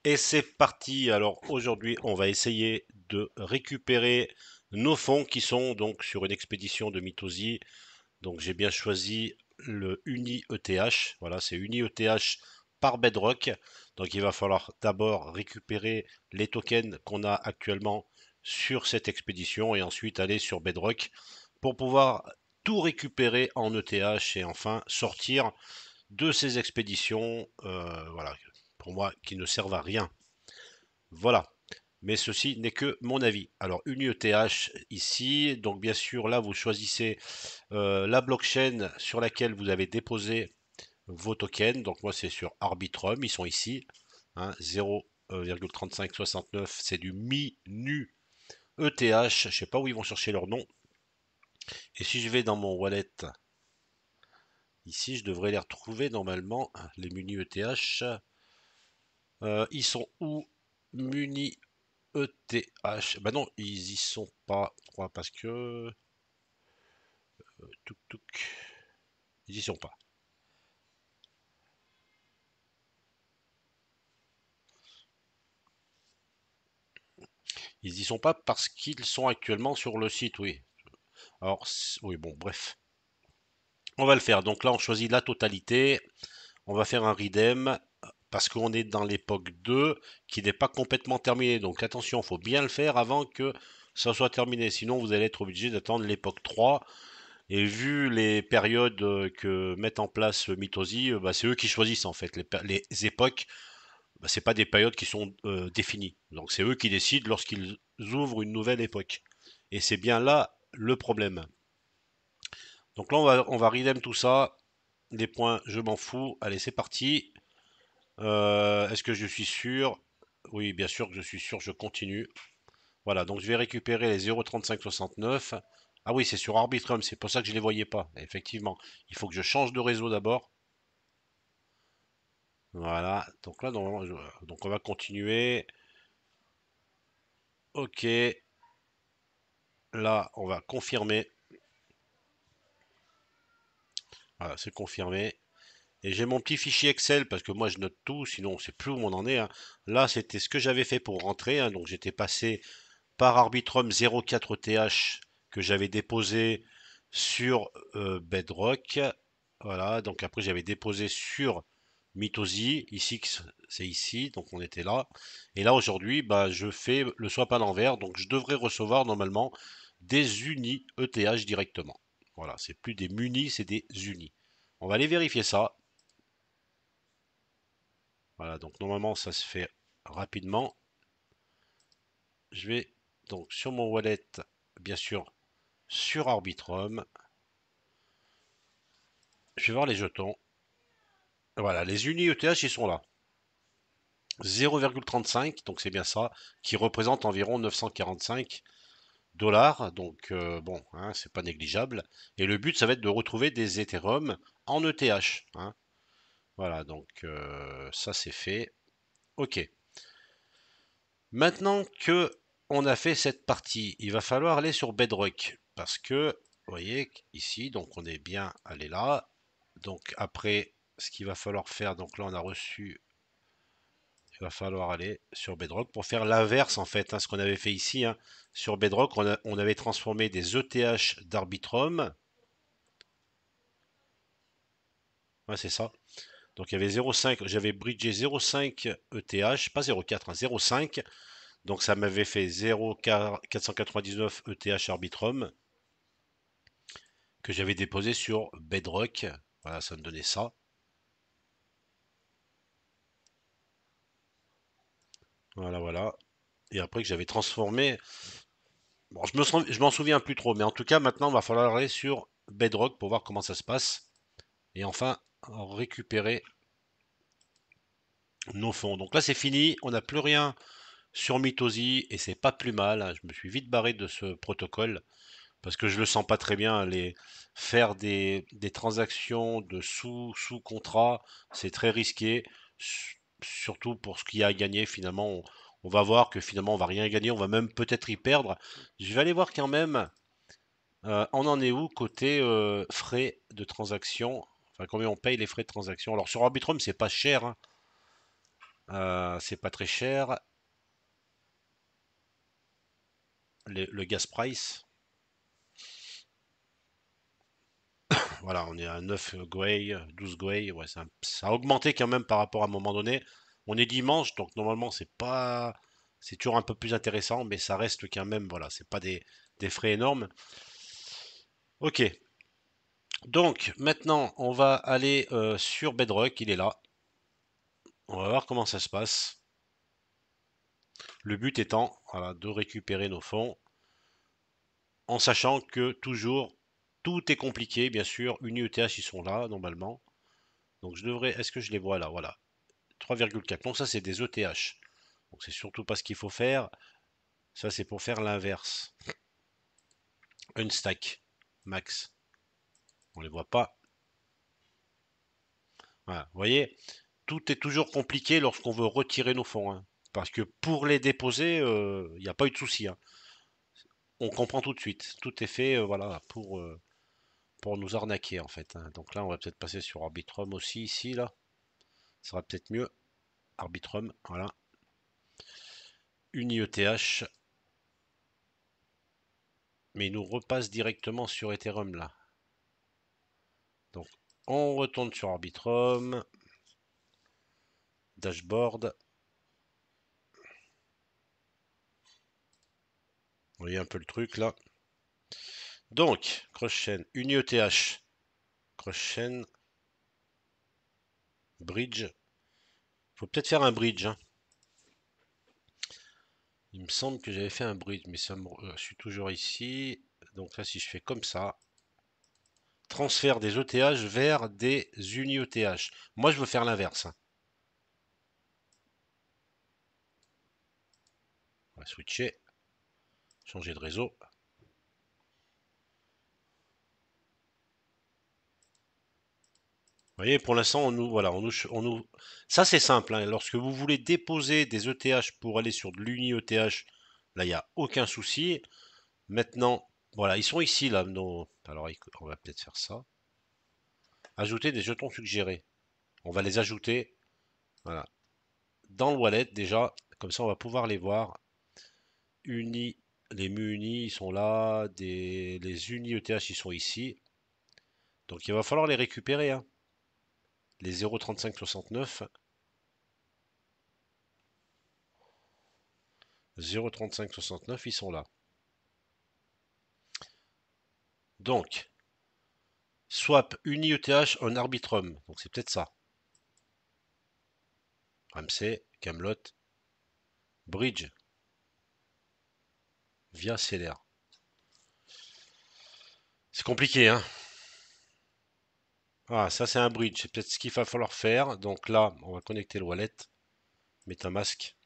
Et c'est parti. Alors aujourd'hui, on va essayer de récupérer nos fonds qui sont donc sur une expédition de Mitosi. Donc j'ai bien choisi le Uni ETH. Voilà, c'est Uni ETH par Bedrock. Donc il va falloir d'abord récupérer les tokens qu'on a actuellement sur cette expédition et ensuite aller sur Bedrock pour pouvoir tout récupérer en ETH et enfin sortir de ces expéditions, voilà, pour moi qui ne servent à rien. Voilà. Mais ceci n'est que mon avis. Alors, une ETH ici, donc bien sûr, là, vous choisissez la blockchain sur laquelle vous avez déposé vos tokens. Donc, moi, c'est sur Arbitrum, ils sont ici. Hein, 0,3569, c'est du MINU ETH. Je ne sais pas où ils vont chercher leur nom. Et si je vais dans mon wallet, ici, je devrais les retrouver normalement, les MUNI ETH. Ils sont où? MUNI ETH. Bah non, ils y sont pas. Pourquoi? Parce que. Touk touk. Ils y sont pas. Ils y sont pas parce qu'ils sont actuellement sur le site, oui. Alors, oui, bon, bref. On va le faire. Donc là, on choisit la totalité. On va faire un redeem parce qu'on est dans l'époque 2 qui n'est pas complètement terminée. Donc attention, il faut bien le faire avant que ça soit terminé. Sinon, vous allez être obligé d'attendre l'époque 3. Et vu les périodes que mettent en place Mitosi, bah, c'est eux qui choisissent en fait les époques. Bah, c'est pas des périodes qui sont définies. Donc c'est eux qui décident lorsqu'ils ouvrent une nouvelle époque. Et c'est bien là le problème. Donc là on va redeem tout ça. Les points, je m'en fous. Allez, c'est parti. Est-ce que je suis sûr? Oui, bien sûr que je suis sûr, je continue. Voilà, donc je vais récupérer les 0,3569. Ah oui, c'est sur Arbitrum, c'est pour ça que je ne les voyais pas. Effectivement, il faut que je change de réseau d'abord. Voilà, donc là, normalement, donc on va continuer. Ok, là, on va confirmer. Voilà, c'est confirmé. Et j'ai mon petit fichier Excel parce que moi je note tout, sinon on ne sait plus où on en est. Hein. Là, c'était ce que j'avais fait pour rentrer. Hein. Donc j'étais passé par Arbitrum 04 TH que j'avais déposé sur Bedrock. Voilà, donc après j'avais déposé sur Mitosi, ici c'est ici, donc on était là. Et là aujourd'hui, bah, je fais le swap à l'envers, donc je devrais recevoir normalement des unis ETH directement. Voilà, c'est plus des munis, c'est des unis. On va aller vérifier ça. Voilà, donc normalement ça se fait rapidement. Je vais donc sur mon wallet, bien sûr, sur Arbitrum. Je vais voir les jetons. Voilà, les unis ETH, ils sont là. 0,35, donc c'est bien ça, qui représente environ 945 dollars. Donc bon, hein, c'est pas négligeable. Et le but, ça va être de retrouver des Ethereum en ETH. Hein. Voilà, donc ça c'est fait. Ok. Maintenant que on a fait cette partie, il va falloir aller sur Bedrock parce que, vous voyez, ici, donc on est bien allé là. Donc après, ce qu'il va falloir faire, donc là on a reçu, il va falloir aller sur Bedrock pour faire l'inverse en fait, hein, ce qu'on avait fait ici. Hein. Sur Bedrock, on avait transformé des ETH d'Arbitrum. Ouais, c'est ça. Donc il y avait 0,5, j'avais bridgé 0,5 ETH, pas 0,4, hein, 0,5. Donc ça m'avait fait 0,499 ETH Arbitrum que j'avais déposé sur Bedrock. Voilà, ça me donnait ça. Voilà, voilà. Et après que j'avais transformé. Bon, je m'en souviens plus trop, mais en tout cas, maintenant, il va falloir aller sur Bedrock pour voir comment ça se passe. Et enfin, récupérer nos fonds. Donc là, c'est fini. On n'a plus rien sur Mitosi et c'est pas plus mal. Hein. Je me suis vite barré de ce protocole parce que je le sens pas très bien. Faire des transactions de sous-contrat, c'est très risqué, surtout pour ce qu'il y a à gagner. Finalement, on va voir que finalement, on va rien gagner, on va même peut-être y perdre. Je vais aller voir quand même, on en est où côté frais de transaction, enfin combien on paye les frais de transaction. Alors sur Arbitrum, c'est pas cher, hein. C'est pas très cher. Le gas price. Voilà, on est à 9 Gwei, 12 Gwei. Ouais, ça a augmenté quand même par rapport à un moment donné. On est dimanche, donc normalement, c'est pas. C'est toujours un peu plus intéressant, mais ça reste quand même, voilà, c'est pas des frais énormes. Ok, donc maintenant, on va aller sur Bedrock, il est là. On va voir comment ça se passe. Le but étant, voilà, de récupérer nos fonds, en sachant que toujours, tout est compliqué, bien sûr. UniETH, ils sont là, normalement. Donc je devrais, est-ce que je les vois là? Voilà, 3,4. Donc ça, c'est des ETH. Donc c'est surtout pas ce qu'il faut faire. Ça, c'est pour faire l'inverse. Unstack, max. On les voit pas. Voilà, vous voyez, tout est toujours compliqué lorsqu'on veut retirer nos fonds, hein. Parce que pour les déposer, il n'y a pas eu de souci, hein. On comprend tout de suite. Tout est fait, voilà, pour nous arnaquer en fait, hein. Donc là, on va peut-être passer sur Arbitrum aussi ici, là. Ça sera peut-être mieux. Arbitrum, voilà. UniETH. Mais il nous repasse directement sur Ethereum là. Donc on retourne sur Arbitrum. Dashboard. Vous voyez un peu le truc là. Donc, cross-chain, UniETH. Cross-chain. Bridge. Faut peut-être faire un bridge, hein. Il me semble que j'avais fait un bridge, mais je suis toujours ici. Donc là, si je fais comme ça, transfert des ETH vers des UniETH. Moi, je veux faire l'inverse, hein. On va switcher, changer de réseau. Vous voyez, pour l'instant, voilà, ça c'est simple, hein. Lorsque vous voulez déposer des ETH pour aller sur de l'UniETH, là, il n'y a aucun souci. Maintenant, voilà, ils sont ici, là, alors, on va peut-être faire ça. Ajouter des jetons suggérés. On va les ajouter, voilà, dans le wallet déjà. Comme ça, on va pouvoir les voir. Uni, les MUNI, ils sont là. Les UniETH, ils sont ici. Donc, il va falloir les récupérer, hein. Les 0,3569. 0,3569, ils sont là. Donc, swap UniETH en Arbitrum. Donc c'est peut-être ça. AMC, Camelot, Bridge, via CLR. C'est compliqué, hein. Ah, ça c'est un bridge. C'est peut-être ce qu'il va falloir faire. Donc là, on va connecter le wallet. MetaMask.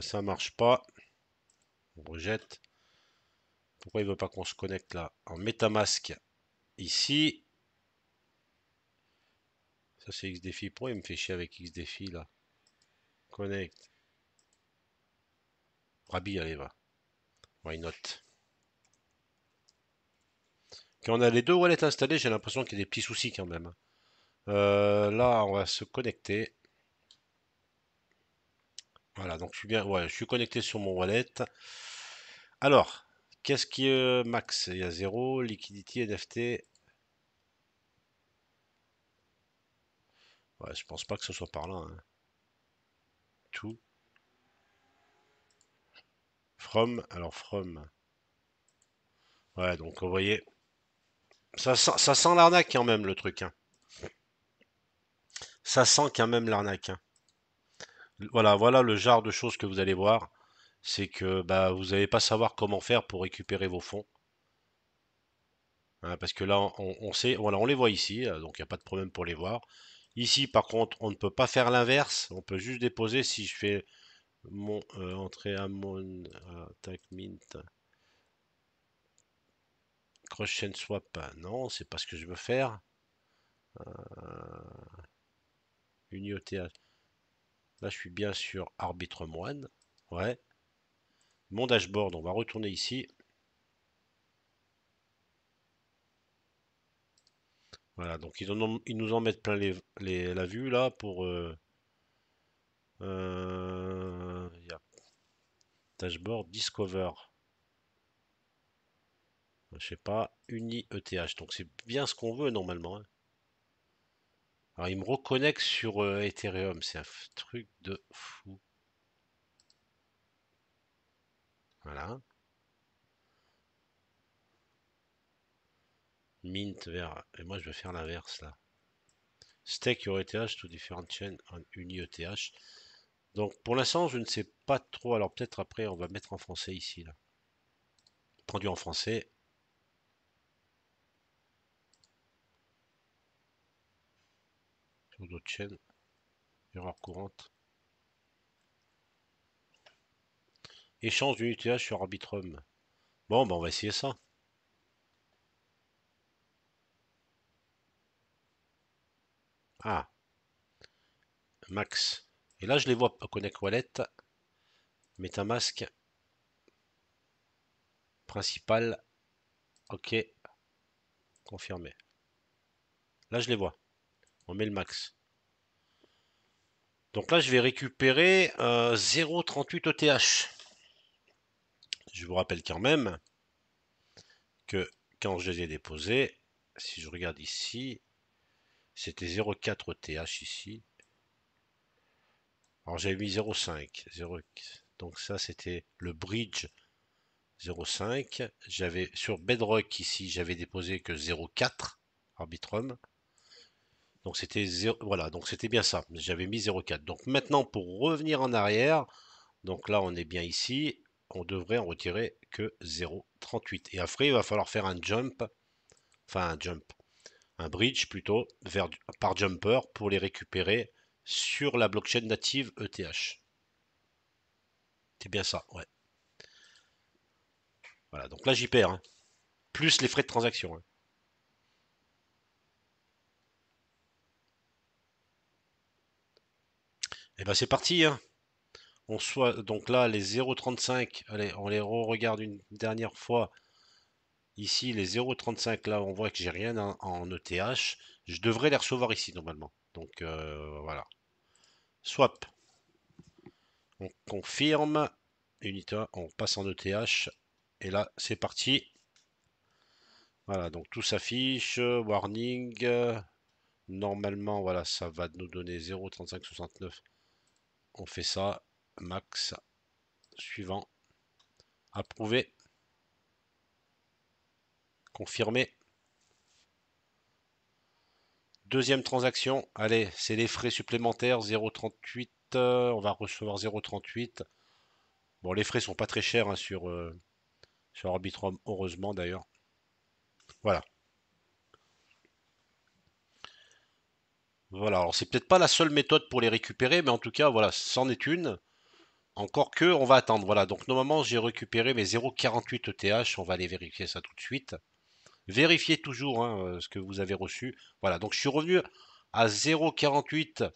Ça marche pas. On rejette. Pourquoi il veut pas qu'on se connecte là? En MetaMask. Ici. Ça c'est XDefi. Pourquoi il me fait chier avec XDefi là? Connect. Rabi, allez va. Why not? Quand on a les deux wallets installés, j'ai l'impression qu'il y a des petits soucis quand même, hein. Là, on va se connecter. Voilà, donc je suis bien, ouais, je suis connecté sur mon wallet. Alors, qu'est-ce qui est max? Il y a 0, liquidity, NFT. Ouais, je pense pas que ce soit par là, hein. Tout. From, alors from. Ouais, donc vous voyez, ça sent l'arnaque quand même le truc, hein. Ça sent quand même l'arnaque, hein. Voilà, voilà le genre de choses que vous allez voir. C'est que bah, vous n'allez pas savoir comment faire pour récupérer vos fonds, hein, parce que là, on sait, voilà, on les voit ici, donc il n'y a pas de problème pour les voir. Ici, par contre, on ne peut pas faire l'inverse. On peut juste déposer si je fais mon entrée à mon attack mint cross chain swap. Non, c'est pas ce que je veux faire. UniOTH. Là, je suis bien sur Arbitrum One. Ouais. Mon dashboard, on va retourner ici. Voilà, donc ils nous en mettent plein la vue là pour y a dashboard Discover. Je sais pas, Uni ETH. Donc c'est bien ce qu'on veut normalement, hein. Alors il me reconnecte sur Ethereum, c'est un truc de fou. Voilà. Mint vers. Et moi je vais faire l'inverse là. Stake your ETH to different chain on Uni ETH. Donc pour l'instant je ne sais pas trop. Alors peut-être après on va mettre en français ici là. Traduit en français. Sur d'autres chaînes. Erreur courante. Échange d'une ETH sur Arbitrum. Bon, bah on va essayer ça. Ah, Max. Et là, je les vois. Connect Wallet, MetaMask, principal. Ok, confirmé. Là, je les vois. On met le max. Donc là, je vais récupérer 0,38 ETH. Je vous rappelle quand même que quand je les ai déposés, si je regarde ici, c'était 0,4 ETH ici. Alors j'avais mis 0,5. Donc ça, c'était le bridge 0,5. J'avais sur Bedrock ici, j'avais déposé que 0,4 Arbitrum. Donc c'était voilà, donc c'était bien ça. J'avais mis 0,4. Donc maintenant pour revenir en arrière, donc là on est bien ici, on devrait en retirer que 0,38. Et après il va falloir faire un bridge plutôt par jumper pour les récupérer sur la blockchain native ETH. C'est bien ça, ouais. Voilà, donc là j'y perds, hein. Plus les frais de transaction, hein. Et ben c'est parti, hein. On soit donc là les 0,35. Allez, on les re-regarde une dernière fois. Ici, les 0,35, là, on voit que j'ai rien en ETH. Je devrais les recevoir ici, normalement. Donc, voilà. Swap. On confirme. Unita, on passe en ETH. Et là, c'est parti. Voilà, donc tout s'affiche. Warning. Normalement, voilà, ça va nous donner 0,3569. On fait ça. Max. Suivant. Approuvé. Confirmé. Deuxième transaction, allez, c'est les frais supplémentaires, 0,38, on va recevoir 0,38. Bon, les frais sont pas très chers hein, sur Arbitrum, heureusement d'ailleurs. Voilà. Voilà, alors c'est peut-être pas la seule méthode pour les récupérer, mais en tout cas, voilà, c'en est une. Encore que, on va attendre. Voilà, donc normalement, j'ai récupéré mes 0,48 ETH, on va aller vérifier ça tout de suite. Vérifiez toujours hein, ce que vous avez reçu. Voilà, donc je suis revenu à 0,48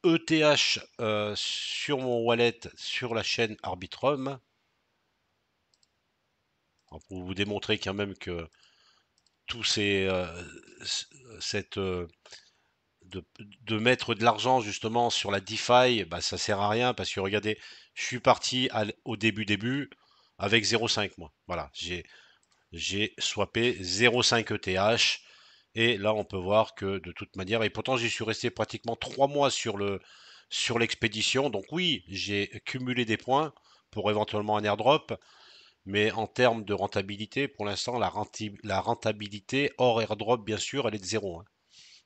ETH sur mon wallet sur la chaîne Arbitrum. Pour vous démontrer quand même que tous ces cette de mettre de l'argent justement sur la DeFi, bah, ça sert à rien parce que regardez, je suis parti au début avec 0,5 moi. Voilà, j'ai swappé 0,5 ETH et là on peut voir que de toute manière et pourtant j'y suis resté pratiquement 3 mois sur l'expédition. Donc oui, j'ai cumulé des points pour éventuellement un airdrop. Mais en termes de rentabilité, pour l'instant, la rentabilité hors airdrop, bien sûr, elle est de zéro, hein.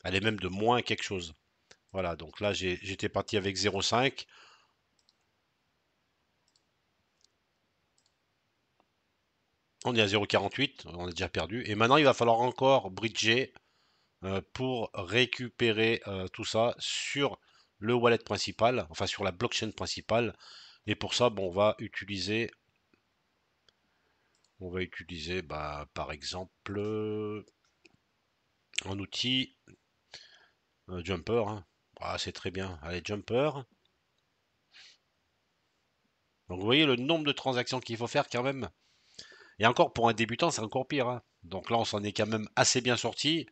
Elle est même de moins quelque chose. Voilà, donc là, j'étais parti avec 0,5. On est à 0,48, on a déjà perdu. Et maintenant, il va falloir encore bridger pour récupérer tout ça sur le wallet principal, enfin sur la blockchain principale. Et pour ça, bon, on va utiliser bah, par exemple un outil Jumper, hein. Ah, c'est très bien. Allez, Jumper. Donc vous voyez le nombre de transactions qu'il faut faire quand même. Et encore pour un débutant, c'est encore pire, hein. Donc là, on s'en est quand même assez bien sorti.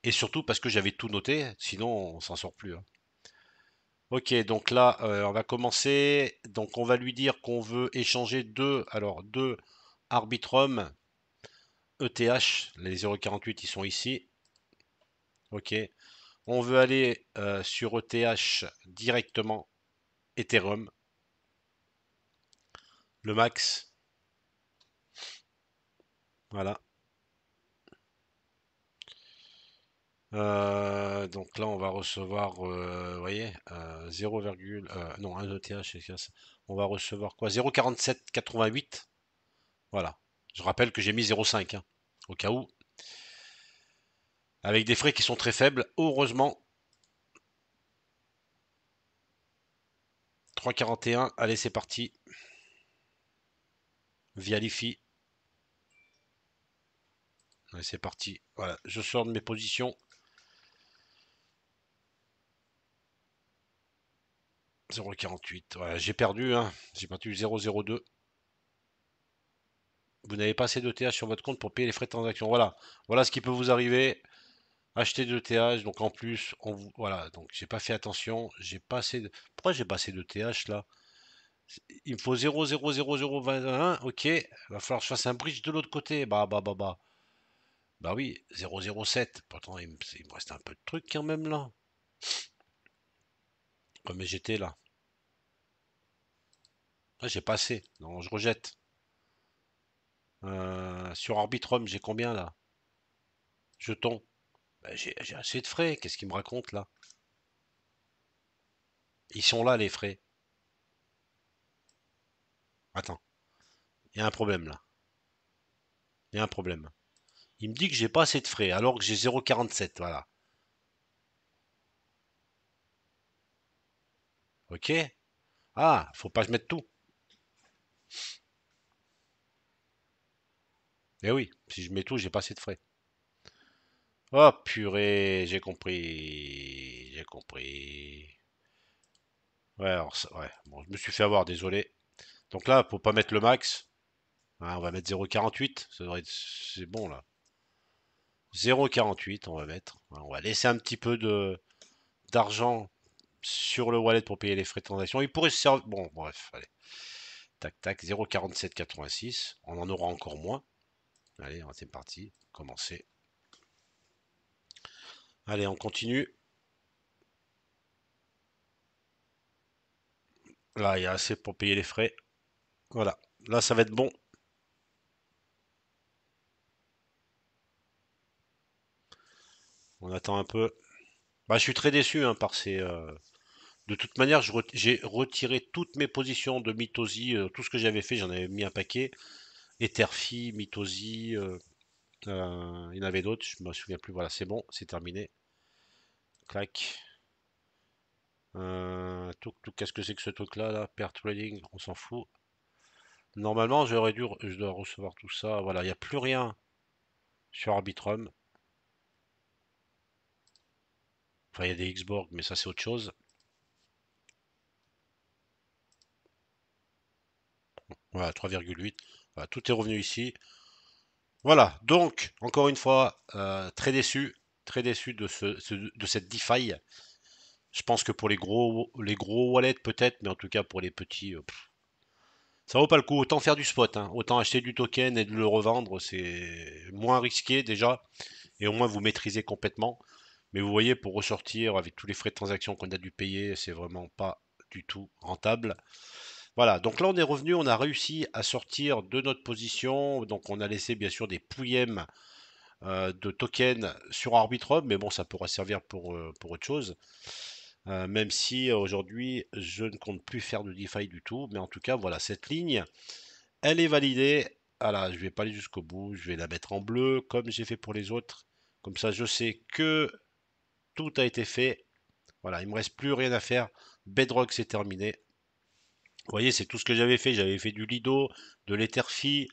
Et surtout parce que j'avais tout noté, sinon on s'en sort plus, hein. Ok, donc là, on va commencer. Donc on va lui dire qu'on veut échanger deux Arbitrum ETH. Les 0,48, ils sont ici. Ok. On veut aller sur ETH directement Ethereum, le max. Voilà. Donc là, on va recevoir, vous voyez, 0, non, 1 ETH, on va recevoir quoi? 0,4788. Voilà. Je rappelle que j'ai mis 0,5, hein, au cas où. Avec des frais qui sont très faibles, heureusement. 3,41, allez, c'est parti. Via l'IFI. Allez, c'est parti. Voilà, je sors de mes positions. 0,48. Voilà, j'ai perdu, hein. J'ai perdu 0,02. Vous n'avez pas assez de TH sur votre compte pour payer les frais de transaction. Voilà. Voilà ce qui peut vous arriver. Acheter de TH, donc en plus, voilà, donc j'ai pas fait attention. J'ai pas assez de. Pourquoi j'ai pas assez de TH là? Il me faut 0,00021. Ok. Va falloir que je fasse un bridge de l'autre côté. Bah. Bah oui, 0,07. Pourtant, il me reste un peu de trucs quand même là. Comme j'étais là. Ah, j'ai pas assez. Non, je rejette. Sur Arbitrum, j'ai combien là? Jetons. Bah, j'ai assez de frais. Qu'est-ce qu'il me raconte là? Ils sont là les frais. Attends, il y a un problème là. Il y a un problème. Il me dit que j'ai pas assez de frais alors que j'ai 0,47. Voilà. Ok. Ah, faut pas que je mette tout. Eh oui, si je mets tout, j'ai pas assez de frais. Oh purée, j'ai compris. J'ai compris. Ouais, alors ouais. Bon, je me suis fait avoir, désolé. Donc là, faut pas mettre le max. Hein, on va mettre 0,48. Ça devrait être. C'est bon là. 0,48, on va mettre. On va laisser un petit peu de d'argent sur le wallet pour payer les frais de transaction. Il pourrait se servir. Bon, bref, allez. Tac, tac, 0,4786. On en aura encore moins. Allez, c'est parti. Commencer. Allez, on continue. Là, il y a assez pour payer les frais. Voilà. Là, ça va être bon. On attend un peu. Bah, je suis très déçu hein, par ces. De toute manière, j'ai retiré toutes mes positions de Mitosi. Tout ce que j'avais fait, j'en avais mis un paquet. Etherfi, Mitosi. Il y en avait d'autres, je me souviens plus. Voilà, c'est bon, c'est terminé. Clac. Qu'est-ce que c'est que ce truc-là, là? Pair trading, on s'en fout. Normalement, je dois recevoir tout ça. Voilà, il n'y a plus rien sur Arbitrum. Enfin, il y a des Xborg, mais ça, c'est autre chose. Voilà, 3,8. Voilà, tout est revenu ici. Voilà, donc, encore une fois, très déçu de, de cette DeFi. Je pense que pour les gros wallets, peut-être, mais en tout cas, pour les petits, ça vaut pas le coup. Autant faire du spot, hein. Autant acheter du token et de le revendre. C'est moins risqué déjà. Et au moins, vous maîtrisez complètement. Mais vous voyez, pour ressortir avec tous les frais de transaction qu'on a dû payer, c'est vraiment pas du tout rentable. Voilà, donc là on est revenu, on a réussi à sortir de notre position. Donc on a laissé bien sûr des pouillèmes de tokens sur Arbitrum, mais bon, ça pourra servir pour autre chose. Même si aujourd'hui je ne compte plus faire de DeFi du tout. Mais en tout cas, voilà, cette ligne, elle est validée. Voilà, je vais pas aller jusqu'au bout, je vais la mettre en bleu comme j'ai fait pour les autres. Comme ça, je sais que tout a été fait. Voilà, il me reste plus rien à faire. Bedrock, c'est terminé. Vous voyez, c'est tout ce que j'avais fait. J'avais fait du Lido, de l'Etherfi,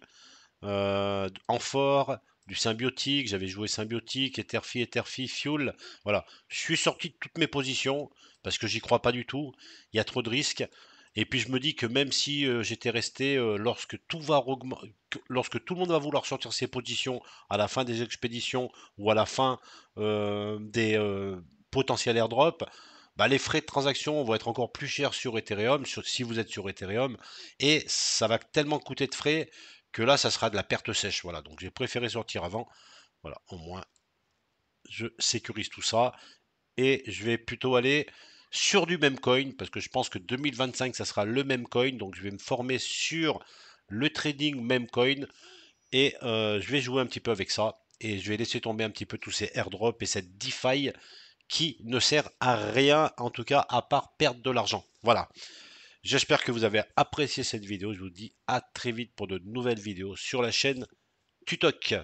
Amphore, du Symbiotique. J'avais joué Symbiotique, Etherfi, Fuel. Voilà, je suis sorti de toutes mes positions parce que j'y crois pas du tout. Il y a trop de risques. Et puis je me dis que même si j'étais resté, lorsque tout le monde va vouloir sortir ses positions à la fin des expéditions ou à la fin des potentiels airdrops, bah, les frais de transaction vont être encore plus chers sur Ethereum, si vous êtes sur Ethereum, et ça va tellement coûter de frais que là, ça sera de la perte sèche. Voilà, donc j'ai préféré sortir avant. Voilà, au moins, je sécurise tout ça et je vais plutôt aller sur du même coin parce que je pense que 2025 ça sera le même coin, donc je vais me former sur le trading même coin et je vais jouer un petit peu avec ça et je vais laisser tomber un petit peu tous ces airdrops et cette DeFi qui ne sert à rien en tout cas à part perdre de l'argent. Voilà, j'espère que vous avez apprécié cette vidéo, je vous dis à très vite pour de nouvelles vidéos sur la chaîne Tutok.